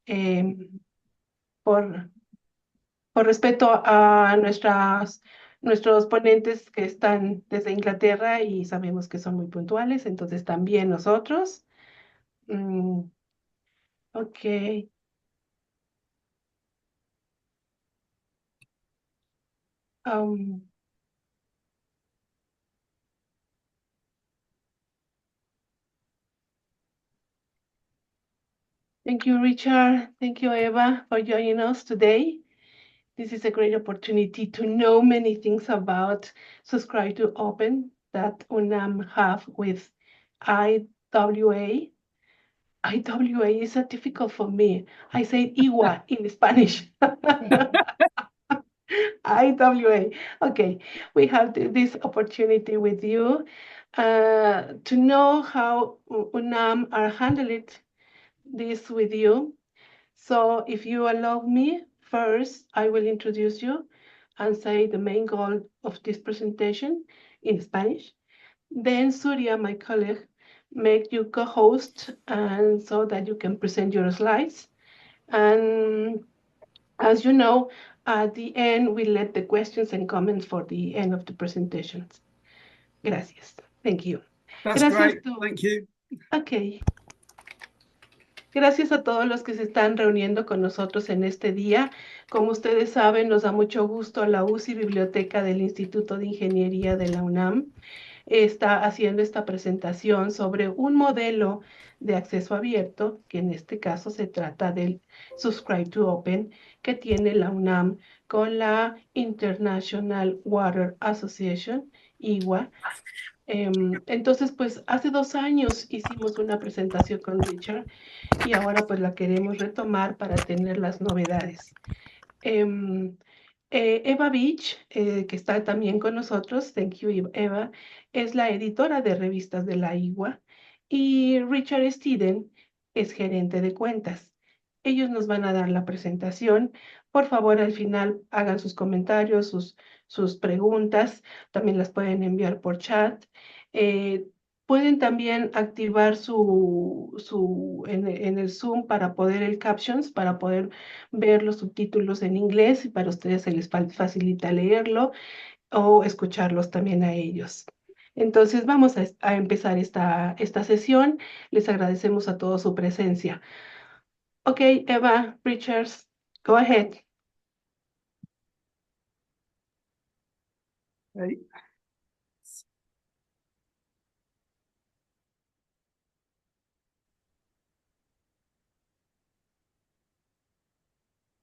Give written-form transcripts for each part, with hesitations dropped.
em, por, por respeto a nuestros ponentes que están desde Inglaterra y sabemos que son muy puntuales, entonces también nosotros. Mm, ok. um, Thank you, Richard. Thank you, Eva, for joining us today. This is a great opportunity to know many things about subscribe to open that UNAM have with IWA. IWA is so difficult for me. I say IWA in Spanish. IWA. Okay, we have this opportunity with you to know how UNAM are handling this with you. So if you allow me, first I will introduce you and say the main goal of this presentation in Spanish. Then Surya, my colleague, make you co-host and so that you can present your slides. And as you know, at the end, we let the questions and comments for the end of the presentations. Gracias. Thank you. That's Gracias great. Thank you. Okay. Gracias a todos los que se están reuniendo con nosotros en este día. Como ustedes saben, nos da mucho gusto la UCI Biblioteca del Instituto de Ingeniería de la UNAM. Está haciendo esta presentación sobre un modelo de acceso abierto, que en este caso se trata del Subscribe to Open, que tiene la UNAM con la International Water Association, IWA. Entonces, pues hace 2 años hicimos una presentación con Richard y ahora pues la queremos retomar para tener las novedades. Em, Eva Beach, que está también con nosotros, thank you Eva, es la editora de revistas de la IWA y Richard Steeden es gerente de cuentas. Ellos nos van a dar la presentación. Por favor, al final hagan sus comentarios, sus preguntas, también las pueden enviar por chat. Eh, Pueden también activar en el Zoom para poder el captions, para poder ver los subtítulos en inglés y para ustedes se les facilita leerlo o escucharlos también a ellos. Entonces vamos a empezar esta sesión. Les agradecemos a todos su presencia. Ok, Eva, Richards, go ahead. Hey.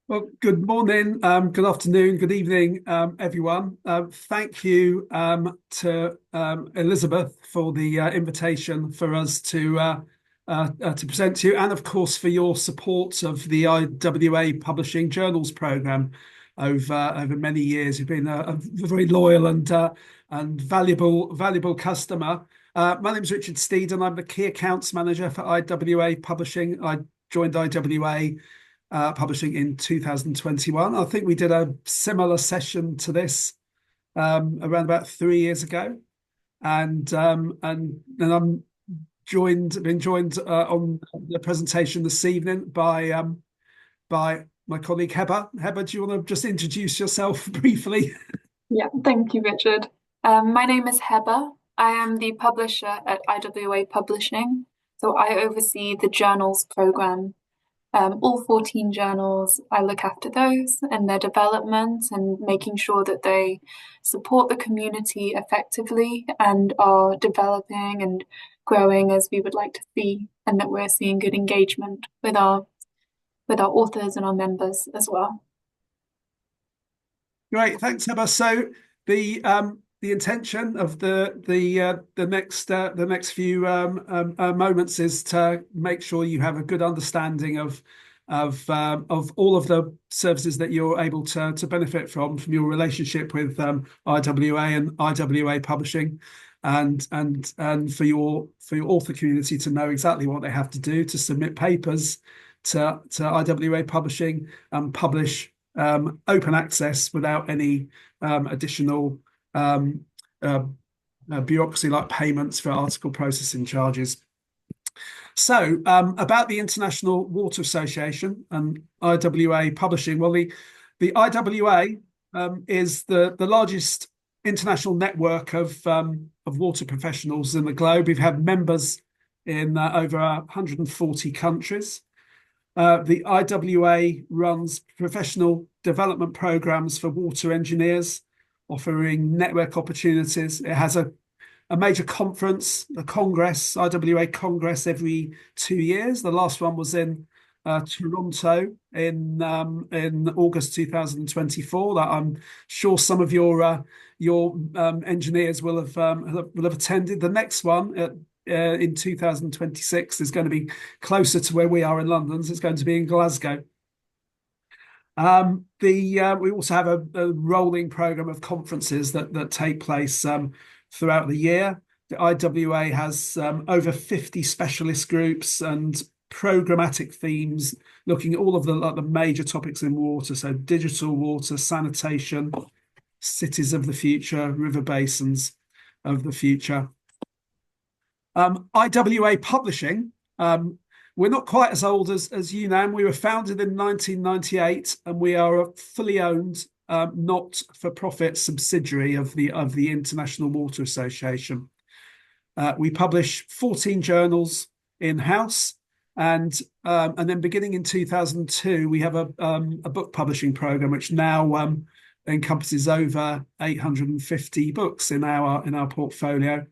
Well, good morning, good afternoon, good evening, everyone. Thank you to Elizabeth for the invitation for us to present to you, and of course for your support of the IWA Publishing Journals Programme over many years. You've been a very loyal and valuable customer. My name is Richard Steed, and I'm the Key Accounts Manager for IWA Publishing. I joined IWA Publishing in 2021. I think we did a similar session to this around about 3 years ago, and then I'm been joined on the presentation this evening by my colleague Heba. Heba, do you want to just introduce yourself briefly? Yeah, thank you, Richard. My name is Heba. I am the publisher at IWA Publishing, so I oversee the journals program. All 14 journals, I look after those and their development and making sure that they support the community effectively and are developing and growing as we would like to see, and that we're seeing good engagement with our authors and our members as well. Great, thanks, Heba. So the intention of the next few moments is to make sure you have a good understanding of all of the services that you're able to benefit from your relationship with IWA and IWA Publishing, and for your author community to know exactly what they have to do to submit papers to IWA Publishing and publish open access without any additional bureaucracy like payments for article processing charges. So, about the International Water Association and IWA publishing. Well, the IWA is the largest international network of water professionals in the globe. We've had members in over 140 countries. The IWA runs professional development programs for water engineers, offering network opportunities. It has a major conference, a Congress, IWA Congress, every 2 years. The last one was in Toronto in August 2024. That I'm sure some of your engineers will have attended. The next one in 2026 is going to be closer to where we are in London. So it's going to be in Glasgow. We also have a rolling program of conferences that take place throughout the year. The IWA has over 50 specialist groups and programmatic themes looking at all of the major topics in water. So digital water, sanitation, cities of the future, river basins of the future. IWA Publishing, we're not quite as old as UNAM. We were founded in 1998, and we are a fully owned, not-for-profit subsidiary of the International Water Association. We publish 14 journals in-house, and then beginning in 2002, we have a book publishing program which now encompasses over 850 books in our portfolio.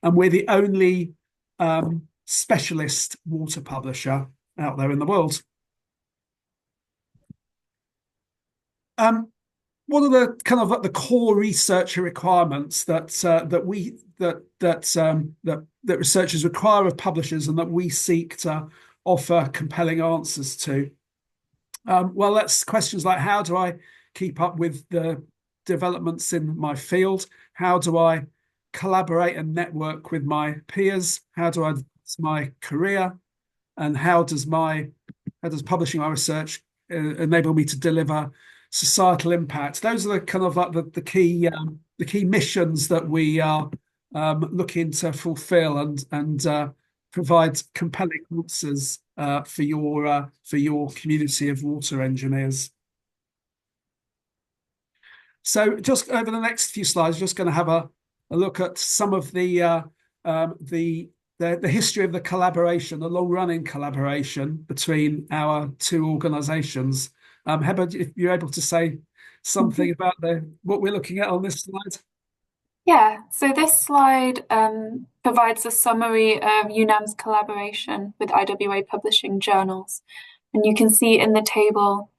And we're the only specialist water publisher out there in the world. One of the kind of the core researcher requirements that researchers require of publishers and that we seek to offer compelling answers to. Well, that's questions like, how do I keep up with the developments in my field? How do I collaborate and network with my peers? How do I advance my career? And how does publishing my research enable me to deliver societal impact? Those are the kind of like the key missions that we are looking to fulfill and provide compelling answers for your community of water engineers. So just over the next few slides, just going to have a look at some of the history of the collaboration, the long-running collaboration between our two organisations. Heba, if you're able to say something about what we're looking at on this slide. Yeah, so this slide provides a summary of UNAM's collaboration with IWA publishing journals. And you can see in the table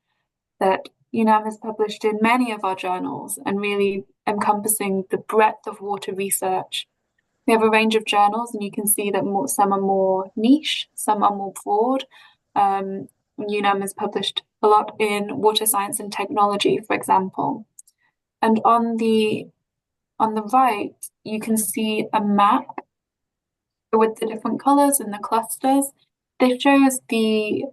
that UNAM has published in many of our journals and really encompassing the breadth of water research. We have a range of journals, and you can see that some are more niche, some are more broad. UNAM has published a lot in water science and technology, for example. And on the right, you can see a map with the different colors and the clusters. This shows the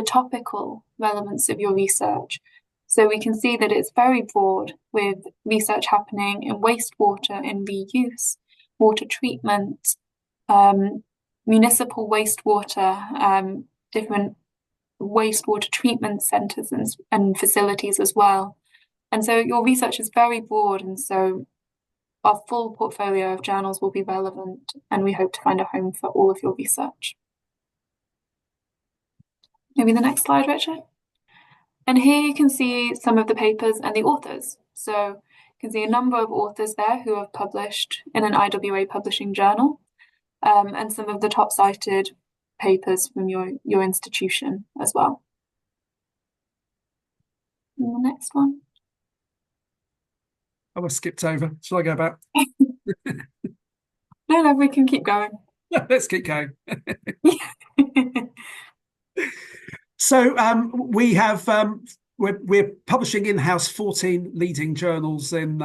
topical relevance of your research. So we can see that it's very broad, with research happening in wastewater, in reuse, water treatment, municipal wastewater, different wastewater treatment centres and facilities as well. And so your research is very broad, and so our full portfolio of journals will be relevant, and we hope to find a home for all of your research. Maybe the next slide, Richard. And here you can see some of the papers and the authors. So you can see a number of authors there who have published in an IWA publishing journal, and some of the top cited papers from your institution as well. And the next one. I was skipped over. Shall I go back? No, we can keep going. Let's keep going. So we're publishing in-house 14 leading journals in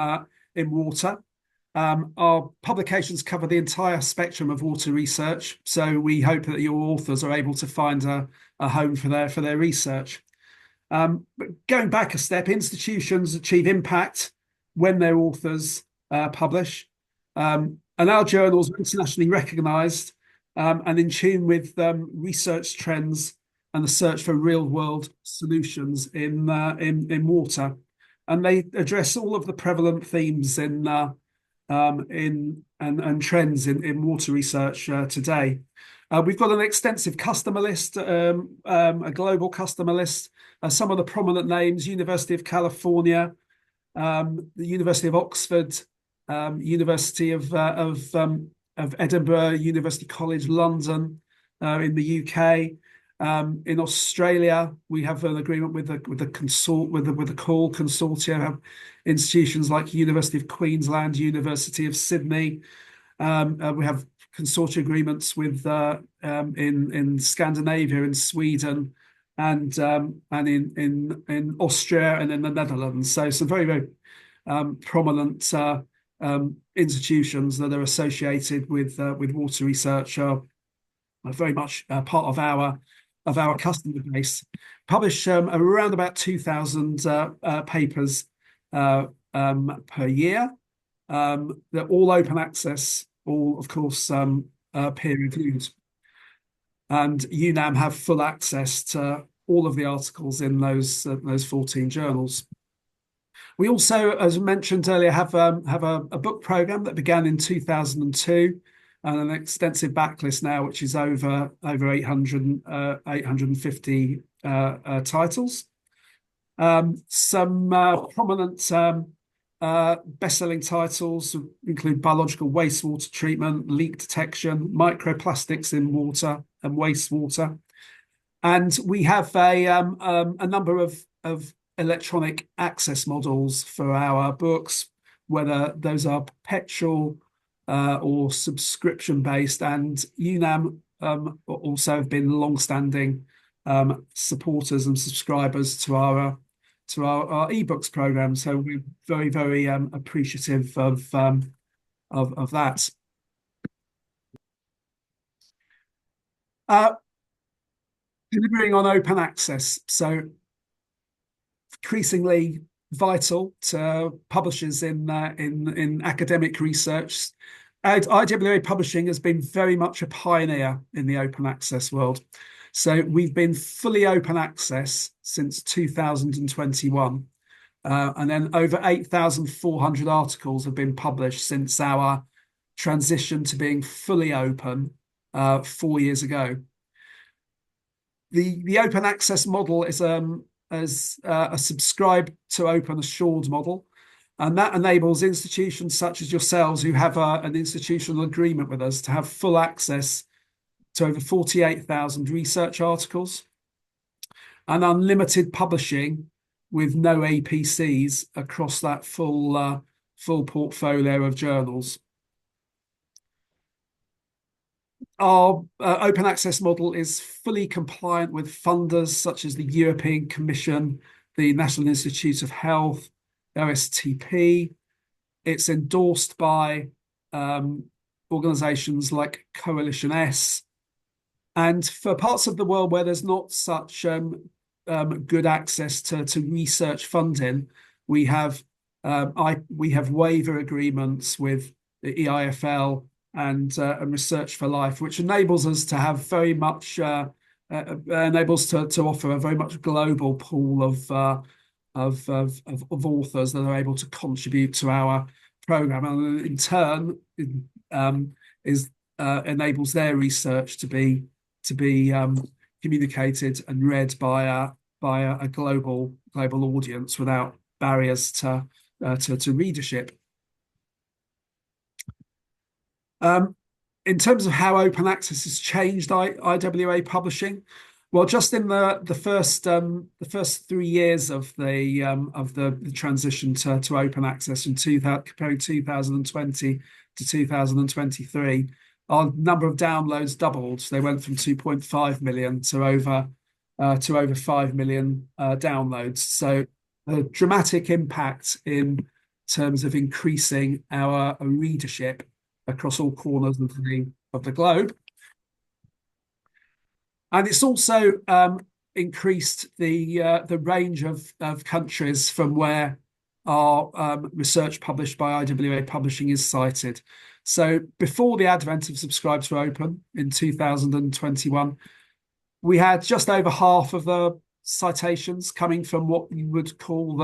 water. Our publications cover the entire spectrum of water research, so we hope that your authors are able to find a home for their research. But going back a step, institutions achieve impact when their authors publish, and our journals are internationally recognised and in tune with research trends and the search for real-world solutions in water. And they address all of the prevalent themes and trends in water research today. We've got an extensive customer list, a global customer list. Some of the prominent names: University of California, the University of Oxford, University of Edinburgh, University College London, in the UK. In Australia, we have an agreement with the CALL consortia. Have institutions like University of Queensland, University of Sydney. We have consortia agreements with in Scandinavia, in Sweden, and in Austria and in the Netherlands. So some very prominent institutions that are associated with water research are very much part of our customer base. Publish around about 2,000 papers per year. They're all open access, all of course peer reviewed, and UNAM have full access to all of the articles in those 14 journals. We also, as mentioned earlier, have a book program that began in 2002, and an extensive backlist now, which is over 850 titles. Some prominent best-selling titles include biological wastewater treatment, leak detection, microplastics in water and wastewater. And we have a number of electronic access models for our books, whether those are perpetual or subscription-based. And UNAM also have been long-standing supporters and subscribers to our ebooks program. So we're very appreciative of that. Delivering on open access. So increasingly vital to publishers in academic research. IWA Publishing has been very much a pioneer in the open access world. So we've been fully open access since 2021. And then over 8,400 articles have been published since our transition to being fully open 4 years ago. The open access model is a subscribe to open assured model, and that enables institutions such as yourselves who have an institutional agreement with us to have full access to over 48,000 research articles and unlimited publishing with no APCs across that full portfolio of journals. Our open access model is fully compliant with funders such as the European Commission, the National Institute of Health, OSTP. It's endorsed by organisations like Coalition S. And for parts of the world where there's not such good access to research funding, we have waiver agreements with the EIFL and Research for Life, which enables us to have very much enables to offer a very much global pool of authors that are able to contribute to our program, and in turn enables their research to be communicated and read by a global audience without barriers to readership. In terms of how open access has changed IWA Publishing, well, just in the first 3 years of the transition to open access in comparing 2020 to 2023, our number of downloads doubled. They went from 2.5 million to over 5 million downloads. So a dramatic impact in terms of increasing our readership across all corners of the globe. And it's also increased the range of countries from where our research published by IWA Publishing is cited. So before the advent of Subscribe to Open in 2021, we had just over half of the citations coming from what you would call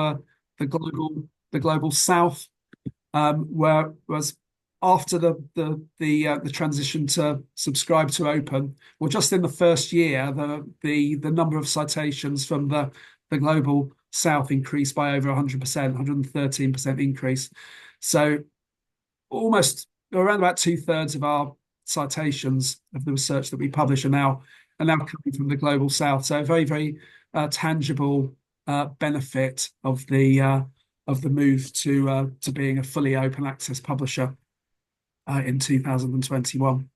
the global South, whereas after the transition to Subscribe to Open, well, just in the first year, the number of citations from the global South increased by over 100%, 113% increase. So almost around about 2/3 of our citations of the research that we publish are now coming from the global South. So a very, very tangible benefit of the move to being a fully open access publisher in 2021.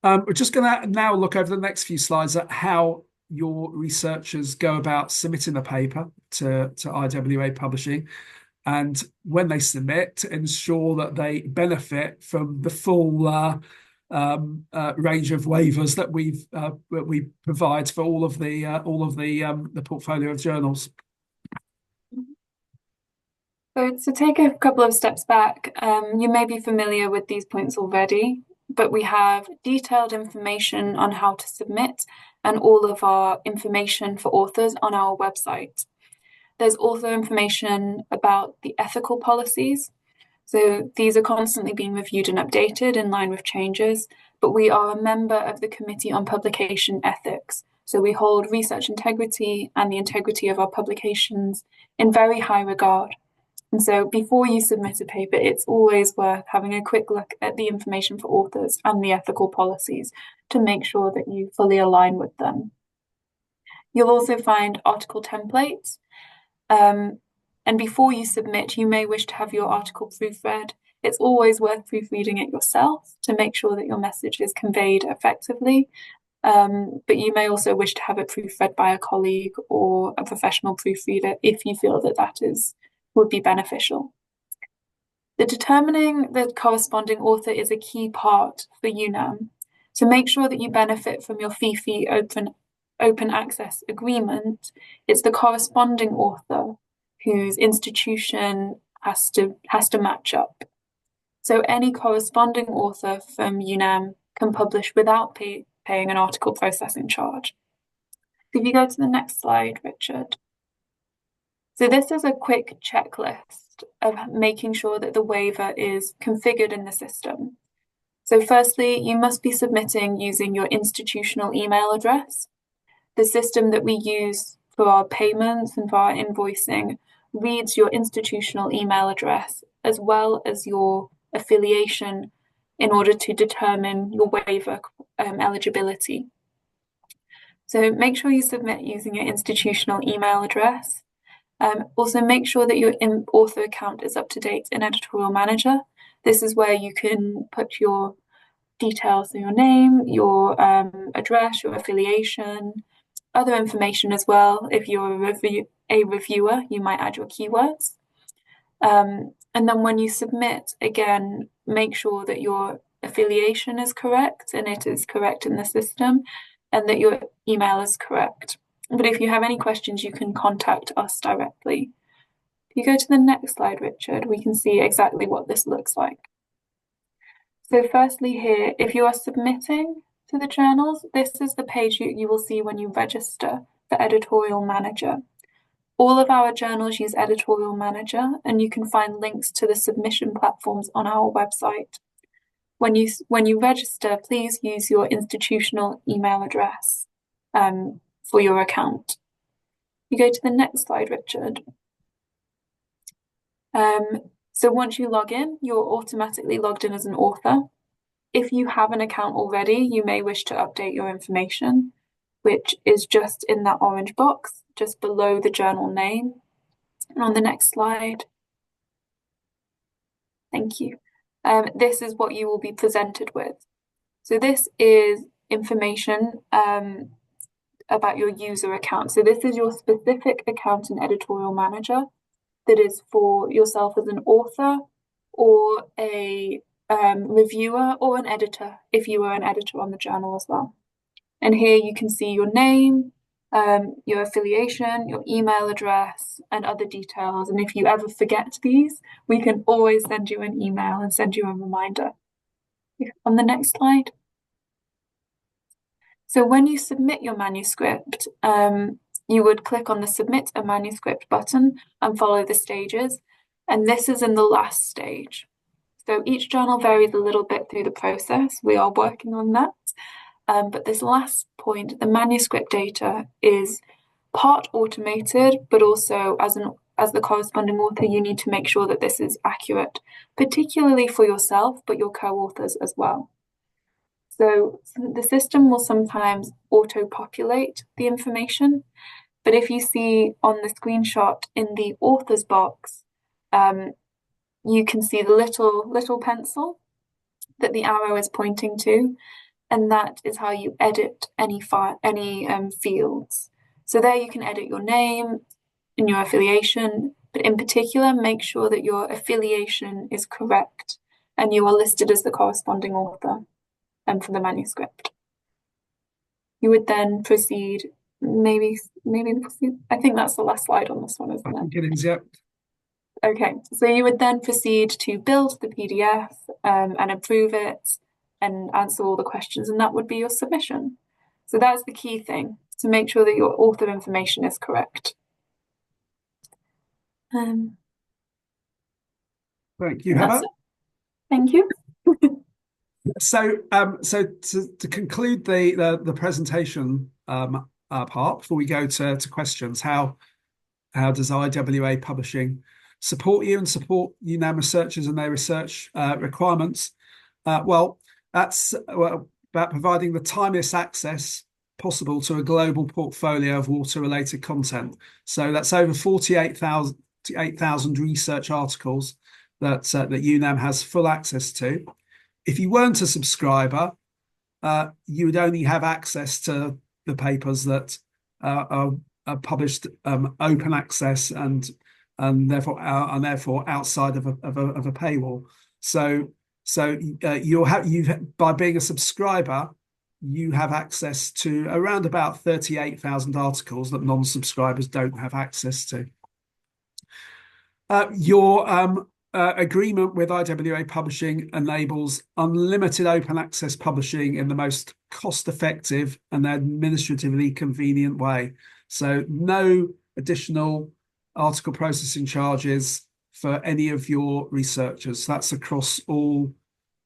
We're just going to now look over the next few slides at how your researchers go about submitting a paper to IWA Publishing, and when they submit, to ensure that they benefit from the full range of waivers that we provide for all of the portfolio of journals. So to take a couple of steps back, you may be familiar with these points already, but we have detailed information on how to submit and all of our information for authors on our website. There's also information about the ethical policies. So these are constantly being reviewed and updated in line with changes, but we are a member of the Committee on Publication Ethics. So we hold research integrity and the integrity of our publications in very high regard. And so before you submit a paper, it's always worth having a quick look at the information for authors and the ethical policies to make sure that you fully align with them. You'll also find article templates. And before you submit, you may wish to have your article proofread. It's always worth proofreading it yourself to make sure that your message is conveyed effectively. But you may also wish to have it proofread by a colleague or a professional proofreader if you feel that would be beneficial. The determining the corresponding author is a key part for UNAM. To make sure that you benefit from your FIFI open access agreement, it's the corresponding author whose institution has to match up. So any corresponding author from UNAM can publish without paying an article processing charge. If you go to the next slide, Richard. So this is a quick checklist of making sure that the waiver is configured in the system. So firstly, you must be submitting using your institutional email address. The system that we use for our payments and for our invoicing reads your institutional email address as well as your affiliation in order to determine your waiver eligibility. So make sure you submit using your institutional email address. Also make sure that your author account is up to date in Editorial Manager. This is where you can put your details, so your name, your address, your affiliation, other information as well. If you're a reviewer, you might add your keywords. And then when you submit, again, make sure that your affiliation is correct and it is correct in the system and that your email is correct. But if you have any questions, you can contact us directly. If you go to the next slide, Richard, we can see exactly what this looks like. So firstly here, if you are submitting to the journals, this is the page you will see when you register for Editorial Manager. All of our journals use Editorial Manager, and you can find links to the submission platforms on our website. When you register, please use your institutional email address for your account. You go to the next slide, Richard. So once you log in, you're automatically logged in as an author. If you have an account already, you may wish to update your information, which is just in that orange box, just below the journal name. And on the next slide, thank you. This is what you will be presented with. So this is information about your user account. So this is your specific account in Editorial Manager that is for yourself as an author or a reviewer or an editor, if you were an editor on the journal as well. And here you can see your name, your affiliation, your email address, and other details. And if you ever forget these, we can always send you an email and send you a reminder. On the next slide. So when you submit your manuscript, you would click on the Submit a Manuscript button and follow the stages. And this is in the last stage. So each journal varies a little bit through the process. We are working on that. But this last point, the manuscript data is part automated, but also as the corresponding author, you need to make sure that this is accurate, particularly for yourself, but your co-authors as well. So the system will sometimes auto-populate the information, but if you see on the screenshot in the author's box, you can see the little pencil that the arrow is pointing to, and that is how you edit any fields. So there you can edit your name and your affiliation, but in particular, make sure that your affiliation is correct and you are listed as the corresponding author for the manuscript. You would then proceed, maybe I think that's the last slide on this one, isn't it? I think it is, yep. Okay, so you would then proceed to build the PDF and approve it and answer all the questions, and that would be your submission. So that's the key thing, to make sure that your author information is correct. Thank you, Heather. Thank you. So to conclude the presentation part, before we go to questions, how does IWA Publishing support you and support UNAM researchers and their research requirements? Well, that's about providing the timeliest access possible to a global portfolio of water-related content. So that's over 48,000 research articles that UNAM has full access to. If you weren't a subscriber, you would only have access to the papers that are published open access and therefore outside of a paywall. So by being a subscriber, you have access to around about 38,000 articles that non-subscribers don't have access to. Your agreement with IWA Publishing enables unlimited open access publishing in the most cost-effective and administratively convenient way. So no additional article processing charges for any of your researchers. That's across all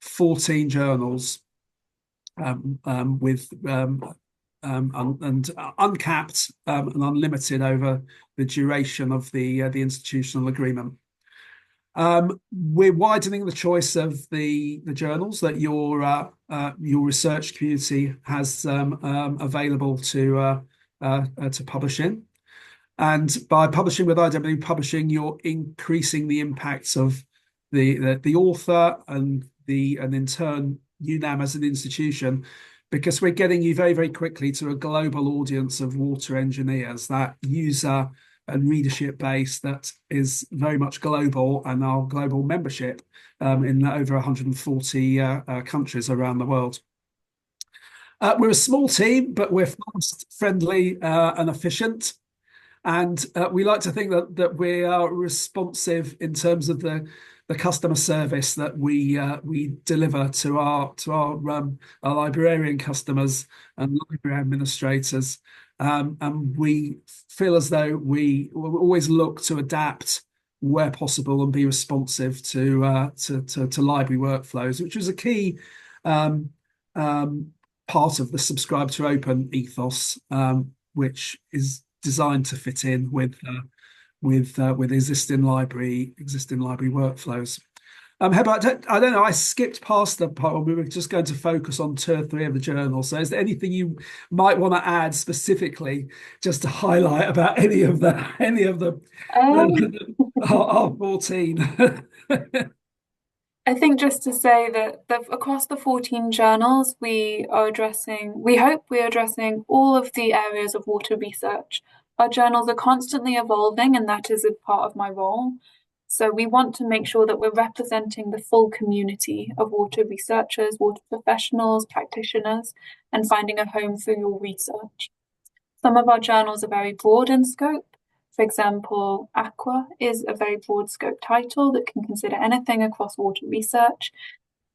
14 journals, with and uncapped and unlimited over the duration of the institutional agreement. We're widening the choice of the journals that your research community has available to publish in, and by publishing with IWA Publishing, you're increasing the impacts of the author and in turn UNAM as an institution, because we're getting you very, very quickly to a global audience of water engineers, that user and readership base that is very much global, and our global membership in over 140 countries around the world. We're a small team, but we're fast, friendly, and efficient. And we like to think that we are responsive in terms of the customer service that we deliver to our librarian customers and library administrators. And we feel as though we will always look to adapt where possible and be responsive to library workflows, which was a key part of the subscribe to open ethos, which is designed to fit in with existing library workflows. Heather, I don't know, I skipped past the part where we were just going to focus on 2 or 3 of the journals. So is there anything you might want to add specifically just to highlight about any of the R14? I think just to say that across the 14 journals, we hope we are addressing all of the areas of water research. Our journals are constantly evolving, and that is a part of my role. So we want to make sure that we're representing the full community of water researchers, water professionals, practitioners, and finding a home for your research. Some of our journals are very broad in scope. For example, Aqua is a very broad scope title that can consider anything across water research.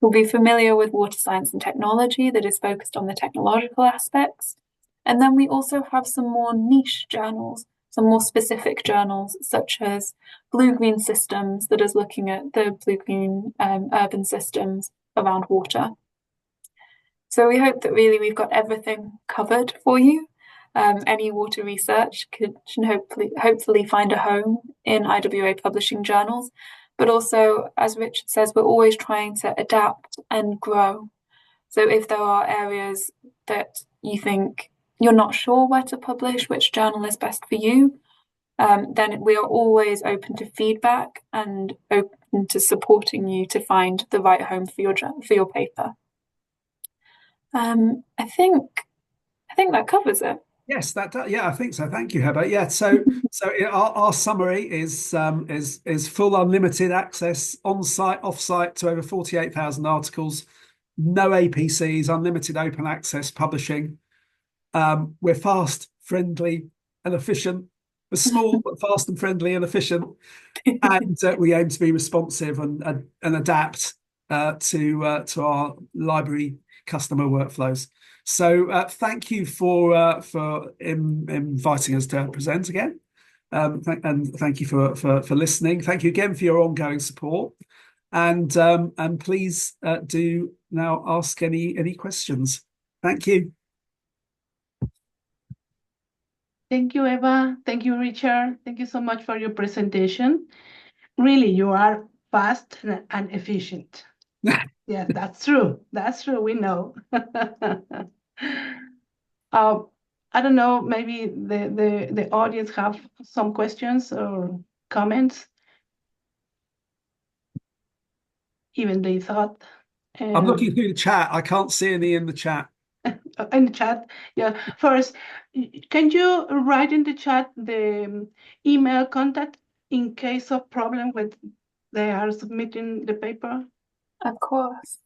You'll be familiar with water science and technology that is focused on the technological aspects. And then we also have some more niche journals, some more specific journals, such as blue-green systems that is looking at the blue-green urban systems around water. So we hope that really we've got everything covered for you. Any water research can hopefully find a home in IWA publishing journals. But also, as Richard says, we're always trying to adapt and grow. So if there are areas that you think you're not sure where to publish, which journal is best for you, then we are always open to feedback and open to supporting you to find the right home for your paper. I think that covers it. Yes, yeah, I think so. Thank you, Heather. Yeah, so our summary is full unlimited access on site, off site to over 48,000 articles, no APCs, unlimited open access publishing. We're fast, friendly, and efficient. We're small but fast and friendly and efficient, and we aim to be responsive and adapt to our library customer workflows. So thank you for inviting us to present again, and thank you for listening. Thank you again for your ongoing support, and please do now ask any questions. Thank you. Thank you, Eva. Thank you, Richard. Thank you so much for your presentation. Really, you are fast and efficient. Yes, that's true. That's true. We know. I don't know, maybe the audience have some questions or comments. Even they thought. I'm looking through the chat. I can't see any in the chat. In the chat, yeah. First, can you write in the chat the email contact in case of problem when they are submitting the paper? Of course.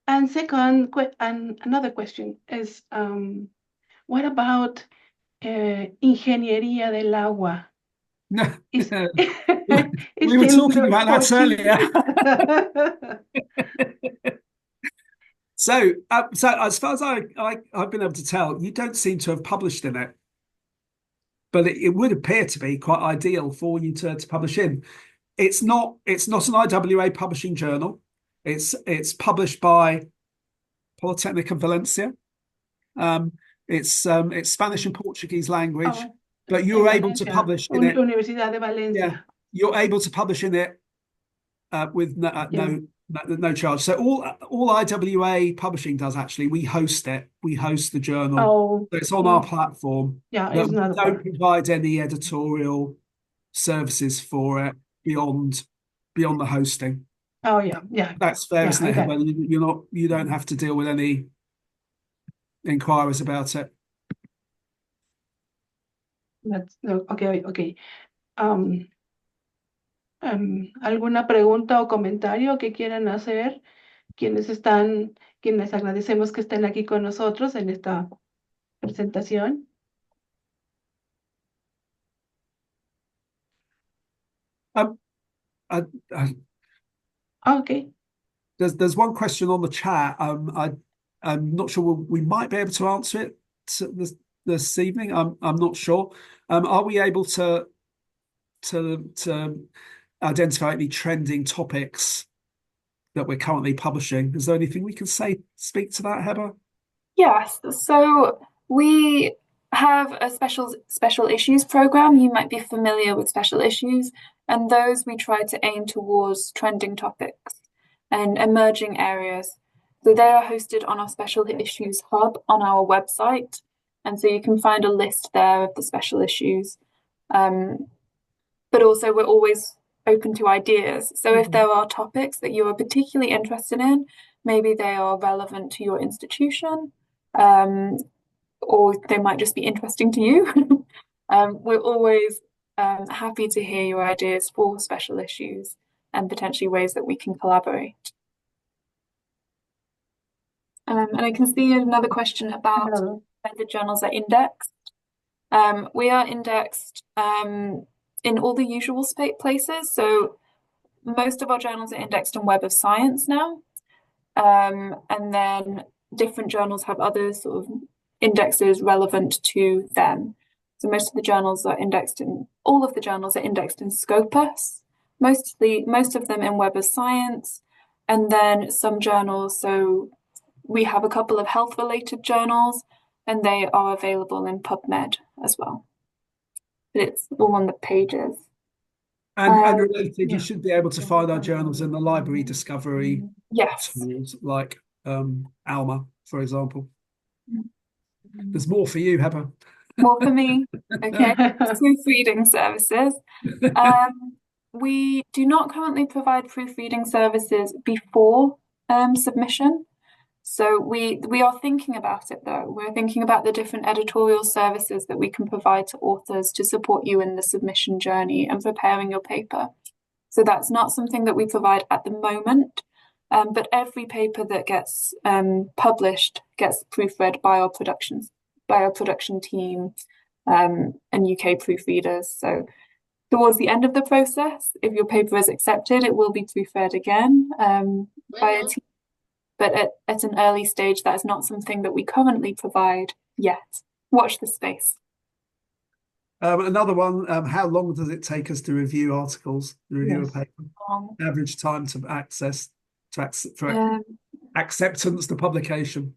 And second, another question is, what about ingeniería del agua? No, Is, we were talking about that earlier. So as far as I've been able to tell, you don't seem to have published in it, but it would appear to be quite ideal for you to publish in. It's not an IWA publishing journal. It's published by Polytechnic of Valencia. It's Spanish and Portuguese language, but you're able to publish in it. Universidad de Valencia. Yeah, you're able to publish in it with no charge. So all IWA publishing does, actually, we host it. We host the journal. So it's on our platform. Yeah, it's not. We don't provide any editorial services for it beyond the hosting. Oh yeah. That's fair, isn't it, Heather? You don't have to deal with any inquiries about it. Okay. ¿Alguna pregunta o comentario que quieran hacer? Quienes agradecemos que estén aquí con nosotros en esta presentación. Okay. There's one question on the chat. I'm not sure we might be able to answer it this evening. I'm not sure. Are we able to identify any trending topics that we're currently publishing? Is there anything we can speak to that, Heather? Yes. So we have a special issues program. You might be familiar with special issues, and those we try to aim towards trending topics and emerging areas. So they are hosted on our special issues hub on our website, and so you can find a list there of the special issues. But also we're always open to ideas. So if there are topics that you are particularly interested in, maybe they are relevant to your institution, or they might just be interesting to you. We're always happy to hear your ideas for special issues and potentially ways that we can collaborate. And I can see another question about Hello. where the journals are indexed. We are indexed in all the usual places. So most of our journals are indexed on Web of Science now. And then different journals have other sort of indexes relevant to them. So most of the journals are indexed in, all of the journals are indexed in Scopus, most of them in Web of Science, and then some journals. So we have a couple of health-related journals, and they are available in PubMed as well. But it's all on the pages. And related, yeah. you should be able to find our journals in the library discovery Yes. tools, like Alma, for example. There's more for you, Heather. More for me. Okay. Proofreading services. We do not currently provide proofreading services before submission. So we are thinking about it though. We're thinking about the different editorial services that we can provide to authors to support you in the submission journey and preparing your paper. So that's not something that we provide at the moment. But every paper that gets published gets proofread by our production team and UK proofreaders. So towards the end of the process, if your paper is accepted, it will be proofread again by a team. But at an early stage, that is not something that we currently provide yet. Watch the space. Another one, how long does it take us to review articles, review a paper? Average time to for acceptance to publication.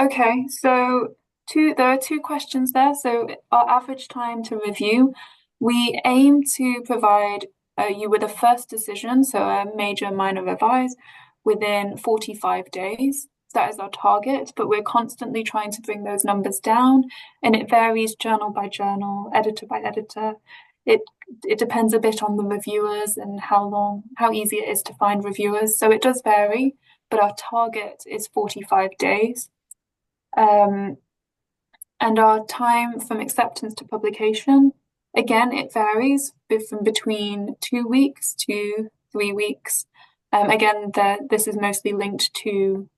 Okay, so there are two questions there. So our average time to review, we aim to provide you with a first decision, so a major, minor revise, within 45 days. That is our target, but we're constantly trying to bring those numbers down, and it varies journal by journal, editor by editor. It depends a bit on the reviewers and how easy it is to find reviewers. So it does vary, but our target is 45 days. And our time from acceptance to publication, again, it varies from between 2 weeks to 3 weeks. Again, this is mostly linked to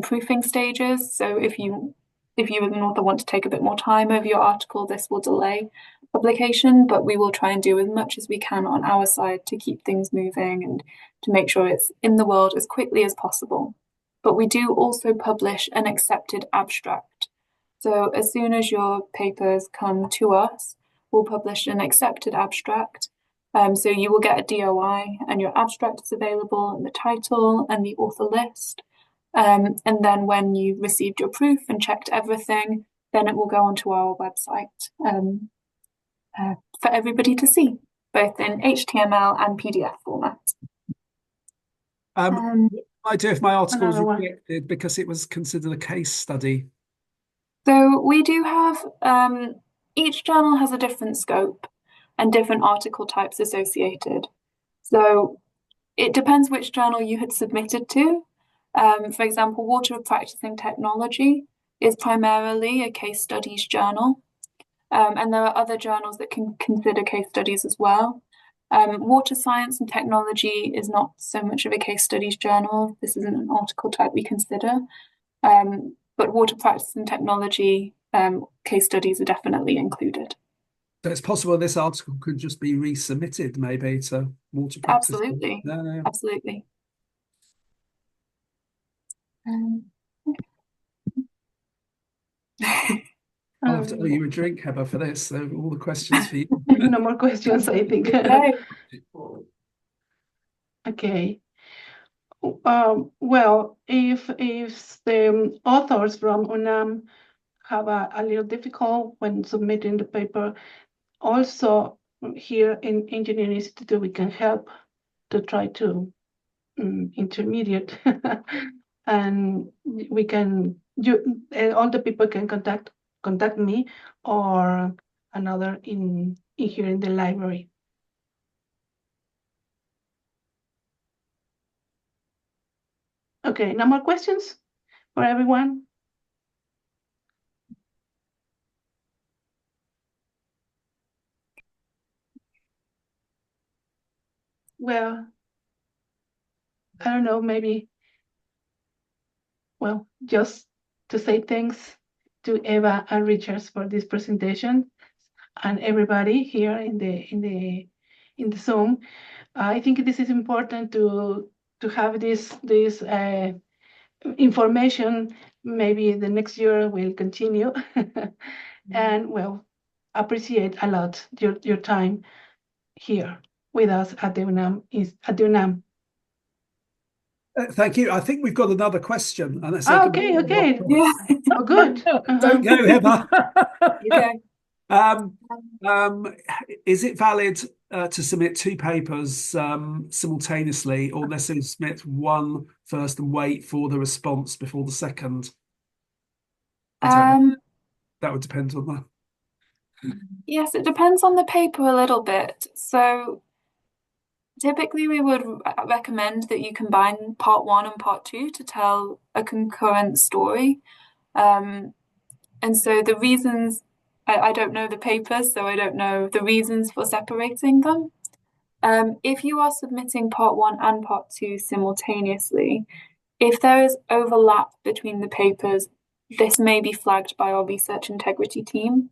proofing stages. So if you as an author want to take a bit more time over your article, this will delay publication, but we will try and do as much as we can on our side to keep things moving and to make sure it's in the world as quickly as possible. But we do also publish an accepted abstract. So as soon as your papers come to us, we'll publish an accepted abstract. So you will get a DOI and your abstract is available and the title and the author list. And then when you've received your proof and checked everything, then it will go onto our website for everybody to see, both in HTML and PDF format. I do if my article was rejected because it was considered a case study. So we do have, each journal has a different scope and different article types associated. So it depends which journal you had submitted to. For example, Water of Practicing Technology is primarily a case studies journal. And there are other journals that can consider case studies as well. Water Science and Technology is not so much of a case studies journal. This isn't an article type we consider. But Water Practice and Technology case studies are definitely included. So it's possible this article could just be resubmitted maybe to Water Practice. Absolutely. Yeah. Absolutely. I'll have to owe you a drink, Heather, for this. So all the questions for you. No more questions, I think. Okay. Well, if the authors from UNAM have a little difficult when submitting the paper, also here in Engineering Institute, we can help to try to intermediate, and we can all the people can contact me or another in here in the library. Okay, no more questions for everyone? Well, I don't know, maybe well, just to say thanks to Eva and Richards for this presentation and everybody here in the Zoom. I think this is important to have this information. Maybe the next year will continue. And well, appreciate a lot your time here with us at the UNAM. Thank you. I think we've got another question. Unless Okay. Yeah. Oh, good. Don't go, Heather. Okay. Is it valid to submit two papers simultaneously, or necessarily submit one first and wait for the response before the second? I don't know. That would depend on that. Yes, it depends on the paper a little bit. So typically we would recommend that you combine part one and part two to tell a concurrent story. And so the reasons, I don't know the papers, so I don't know the reasons for separating them. If you are submitting part one and part two simultaneously, if there is overlap between the papers, this may be flagged by our research integrity team.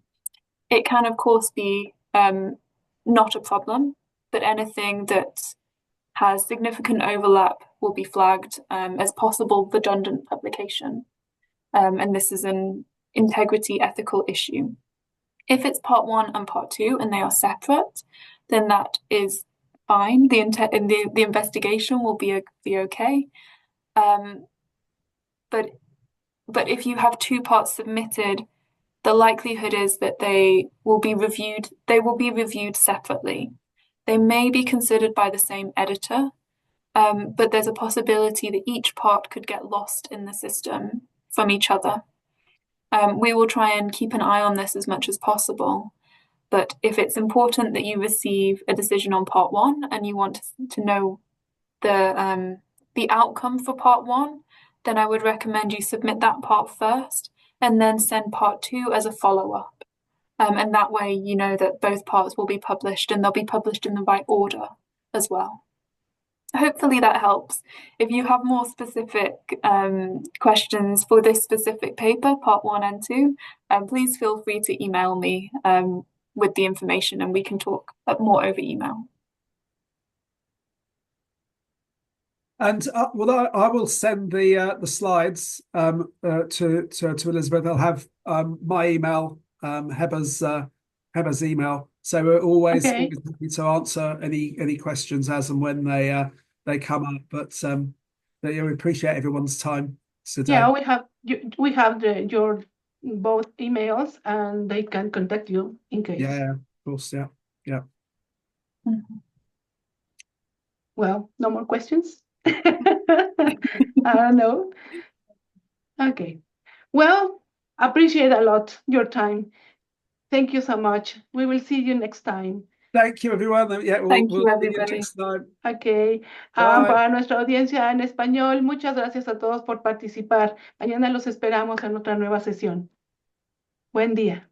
It can, of course, be not a problem, but anything that has significant overlap will be flagged as possible redundant publication. And this is an integrity ethical issue. If it's part one and part two and they are separate, then that is fine. The investigation will be okay. But if you have two parts submitted, the likelihood is that they will be reviewed separately. They may be considered by the same editor, but there's a possibility that each part could get lost in the system from each other. We will try and keep an eye on this as much as possible. But if it's important that you receive a decision on part one and you want to know the outcome for part one, then I would recommend you submit that part first and then send part two as a follow-up. And that way you know that both parts will be published and they'll be published in the right order as well. Hopefully that helps. If you have more specific questions for this specific paper, part one and two, please feel free to email me with the information and we can talk more over email. And well, I will send the slides to Elizabeth. I'll have my email, Heber's email. So we're always happy to answer any questions as and when they come up. But yeah, we appreciate everyone's time today. Yeah, we have your both emails, and they can contact you in case. Yeah, of course. Yeah. Mm-hmm. Well, no more questions. I don't know. Okay. Well, appreciate a lot your time. Thank you so much. We will see you next time. Thank you, everyone. Yeah, Thank you, see everybody. you next time. Ok. Para nuestra audiencia en español, muchas gracias a todos por participar. Mañana los esperamos en otra nueva sesión. Buen día.